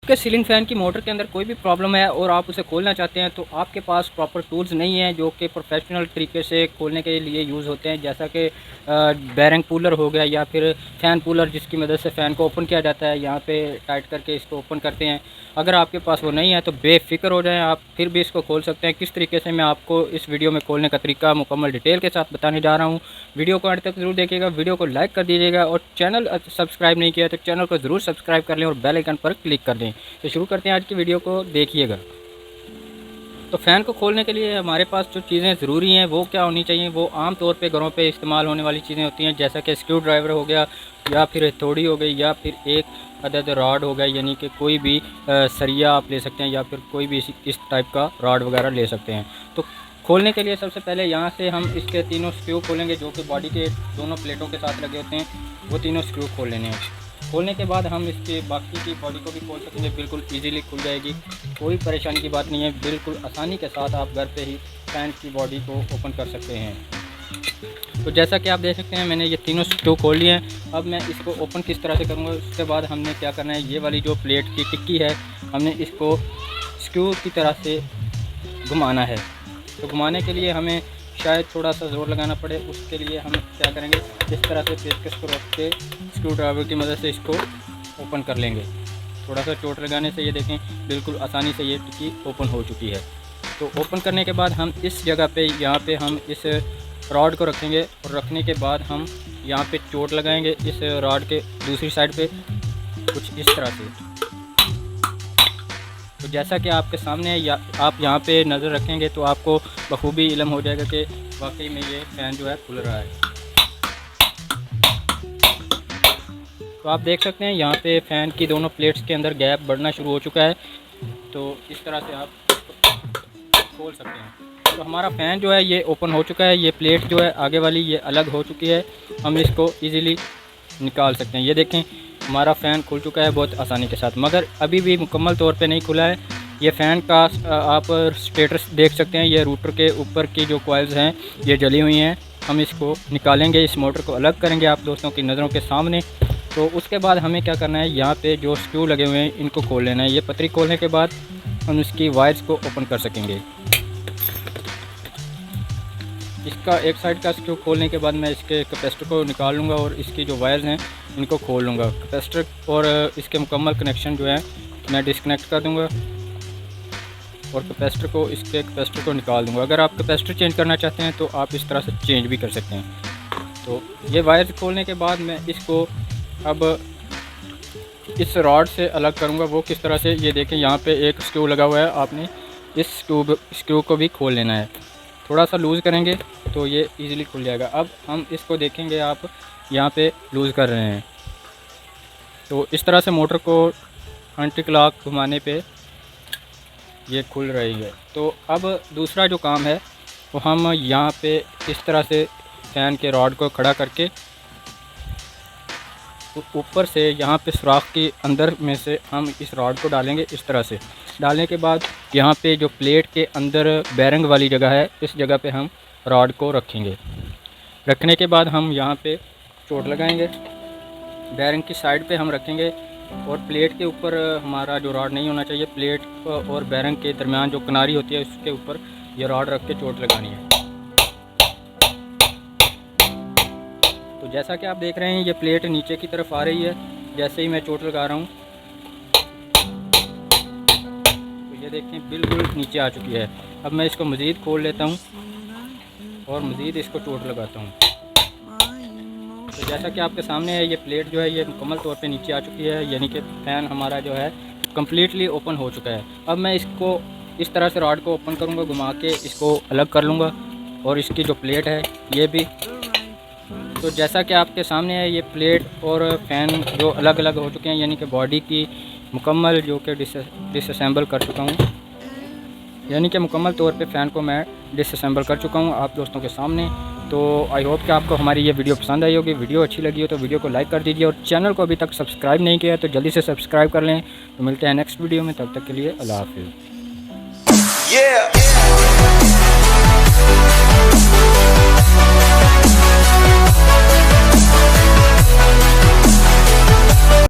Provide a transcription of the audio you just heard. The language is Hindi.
आपके सीलिंग फ़ैन की मोटर के अंदर कोई भी प्रॉब्लम है और आप उसे खोलना चाहते हैं तो आपके पास प्रॉपर टूल्स नहीं हैं जो कि प्रोफेशनल तरीके से खोलने के लिए यूज़ होते हैं, जैसा कि बैरिंग पुलर हो गया या फिर फ़ैन पुलर जिसकी मदद से फ़ैन को ओपन किया जाता है, यहाँ पे टाइट करके इसको ओपन करते हैं। अगर आपके पास वो नहीं है तो बेफ़िक्र हो जाएं, आप फिर भी इसको खोल सकते हैं। किस तरीके से मैं आपको इस वीडियो में खोलने का तरीका मुकम्मल डिटेल के साथ बताने जा रहा हूँ। वीडियो को अंत तक ज़रूर देखिएगा, वीडियो को लाइक कर दीजिएगा और चैनल सब्सक्राइब नहीं किया तो चैनल को ज़रूर सब्सक्राइब कर लें और बेल आइकन पर क्लिक कर दें। तो शुरू करते हैं आज की वीडियो को, देखिएगा। तो फ़ैन को खोलने के लिए हमारे पास जो चीज़ें ज़रूरी हैं वो क्या होनी चाहिए, वो आम तौर पे घरों पे इस्तेमाल होने वाली चीज़ें होती हैं, जैसा कि स्क्रू ड्राइवर हो गया या फिर हथौड़ी हो गई या फिर एक अदद रॉड हो गया, यानी कि कोई भी सरिया आप ले सकते हैं या फिर कोई भी इस टाइप का रॉड वगैरह ले सकते हैं। तो खोलने के लिए सबसे पहले यहाँ से हम इसके तीनों स्क्रू खोलेंगे जो कि बॉडी के दोनों प्लेटों के साथ लगे होते हैं, वो तीनों स्क्रू खोल लेने हैं। खोलने के बाद हम इसके बाकी की बॉडी को भी खोल सकेंगे, बिल्कुल इजीली खुल जाएगी, कोई परेशानी की बात नहीं है। बिल्कुल आसानी के साथ आप घर पे ही फ़ैन की बॉडी को ओपन कर सकते हैं। तो जैसा कि आप देख सकते हैं मैंने ये तीनों स्क्रू खोल लिए हैं। अब मैं इसको ओपन किस तरह से करूँगा, उसके बाद हमने क्या करना है, ये वाली जो प्लेट की टिक्की है हमने इसको स्क्रू की तरह से घुमाना है। तो घुमाने के लिए हमें शायद थोड़ा सा ज़ोर लगाना पड़े, उसके लिए हम क्या करेंगे, इस तरह से पेचकस को रख के स्क्रू ड्राइवर की मदद से इसको ओपन कर लेंगे। थोड़ा सा चोट लगाने से ये देखें बिल्कुल आसानी से ये टिक्की ओपन हो चुकी है। तो ओपन करने के बाद हम इस जगह पे यहाँ पे हम इस रॉड को रखेंगे और रखने के बाद हम यहाँ पे चोट लगाएंगे इस रॉड के दूसरी साइड पे कुछ इस तरह से। तो जैसा कि आपके सामने है, या आप यहाँ पे नज़र रखेंगे तो आपको बखूबी इल्म हो जाएगा कि वाकई में ये फ़ैन जो है खुल रहा है। तो आप देख सकते हैं यहाँ पे फ़ैन की दोनों प्लेट्स के अंदर गैप बढ़ना शुरू हो चुका है। तो इस तरह से आप खोल सकते हैं। तो हमारा फ़ैन जो है ये ओपन हो चुका है, ये प्लेट जो है आगे वाली ये अलग हो चुकी है, हम इसको ईज़िली निकाल सकते हैं। ये देखें हमारा फ़ैन खुल चुका है बहुत आसानी के साथ, मगर अभी भी मुकम्मल तौर पे नहीं खुला है। ये फ़ैन का आप स्टेटस देख सकते हैं, ये रूटर के ऊपर की जो कॉइल्स हैं ये जली हुई हैं। हम इसको निकालेंगे, इस मोटर को अलग करेंगे आप दोस्तों की नज़रों के सामने। तो उसके बाद हमें क्या करना है, यहाँ पे जो स्क्रू लगे हुए हैं इनको खोल लेना है। ये पतरी खोलने के बाद हम इसकी वायर्स को ओपन कर सकेंगे। इसका एक साइड का स्क्रू खोलने के बाद मैं इसके कैपेसिटर को निकाल लूँगा और इसकी जो वायर्स हैं इनको खोल लूँगा। कैपेसिटर और इसके मुकम्मल कनेक्शन जो है मैं डिस्कनेक्ट कर दूँगा और कैपेसिटर को निकाल दूँगा। अगर आप कैपेसिटर चेंज करना चाहते हैं तो आप इस तरह से चेंज भी कर सकते हैं। तो ये वायर्स खोलने के बाद मैं इसको अब इस रॉड से अलग करूँगा। वो किस तरह से, ये देखें यहाँ पे एक स्क्रू लगा हुआ है, आपने इस स्क्रू को भी खोल लेना है। थोड़ा सा लूज़ करेंगे तो ये इजीली खुल जाएगा। अब हम इसको देखेंगे, आप यहाँ पे लूज़ कर रहे हैं तो इस तरह से मोटर को एंटी क्लॉक घुमाने पे ये खुल रही है। तो अब दूसरा जो काम है वो हम यहाँ पे इस तरह से फ़ैन के रॉड को खड़ा करके ऊपर से यहाँ पे सुराख के अंदर में से हम इस रॉड को डालेंगे। इस तरह से डालने के बाद यहाँ पे जो प्लेट के अंदर बैरिंग वाली जगह है, इस जगह पे हम रॉड को रखेंगे। रखने के बाद हम यहाँ पे चोट लगाएंगे, बैरिंग की साइड पे हम रखेंगे और प्लेट के ऊपर हमारा जो रॉड नहीं होना चाहिए, प्लेट और बैरिंग के दरमियान जो किनारी होती है उसके ऊपर ये रॉड रख के चोट लगानी है। तो जैसा कि आप देख रहे हैं ये प्लेट नीचे की तरफ आ रही है जैसे ही मैं चोट लगा रहा हूँ। तो ये देखें बिल्कुल नीचे आ चुकी है। अब मैं इसको मज़ीद खोल लेता हूँ और मज़ीद इसको चोट लगाता हूँ। तो जैसा कि आपके सामने है ये प्लेट जो है ये मुकम्मल तौर पे नीचे आ चुकी है, यानी कि फ़ैन हमारा जो है कम्प्लीटली ओपन हो चुका है। अब मैं इसको इस तरह से रॉड को ओपन करूँगा, घुमा के इसको अलग कर लूँगा और इसकी जो प्लेट है ये भी। तो जैसा कि आपके सामने है ये प्लेट और फ़ैन जो अलग अलग हो चुके हैं, यानी कि बॉडी की मुकम्मल जो कि डिसअसेंबल कर चुका हूँ, यानी कि मुकम्मल तौर पे फ़ैन को मैं डिसअसेंबल कर चुका हूँ आप दोस्तों के सामने। तो आई होप कि आपको हमारी ये वीडियो पसंद आई होगी। वीडियो अच्छी लगी हो तो वीडियो को लाइक कर दीजिए और चैनल को अभी तक सब्सक्राइब नहीं किया है तो जल्दी से सब्सक्राइब कर लें। तो मिलते हैं नेक्स्ट वीडियो में, तब तक के लिए अल्लाह हाफ़िज़।